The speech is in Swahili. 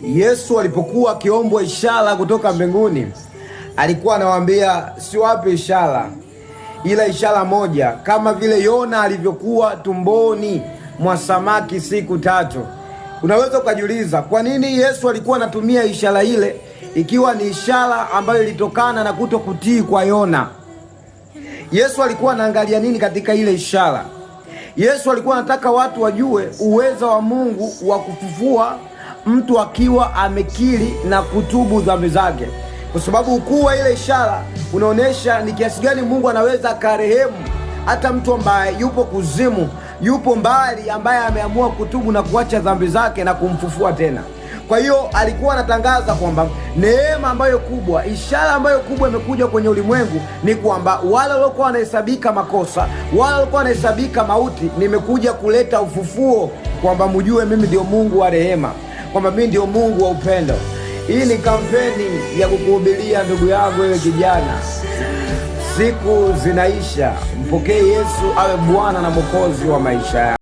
Yesu alipokuwa akiombwa ishara kutoka mbinguni, alikuwa anawaambia siwape ishara, ila ishara moja, kama vile Yona alivyokuwa tumboni mwa samaki siku 3. Unaweza ukajiuliza kwa nini Yesu alikuwa anatumia ishara ile, ikiwa ni ishara ambayo ilitokana na kutokutii kwa Yona. Yesu alikuwa anaangalia nini katika ile ishara? Yesu alikuwa anataka watu wajue uwezo wa Mungu wa kufufua mtu akiwa amekiri na kutubu dhambi zake, kwa sababu ukuu wa ile ishara unaonesha ni kiasi gani Mungu anaweza akarehemu hata mtu ambaye yupo kuzimu, yupo mbali, ambaye ameamua kutubu na kuacha dhambi zake na kumfufua tena. Kwa hiyo alikuwa anatangaza kwamba neema ambayo kubwa, ishara ambayo kubwa imekuja kwenye ulimwengu ni kwamba wale waliokuwa wanahesabika makosa, wale waliokuwa wanahesabika mauti, nimekuja kuleta ufufuo, kwamba mjue mimi ndio Mungu wa rehema, kwamba mimi ndio Mungu wa upendo. Hii ni kampeni ya kukuhubiria ndugu yangu wewe kijana. Siku zinaisha, mpokee Yesu awe Bwana na Mwokozi wa maisha yako.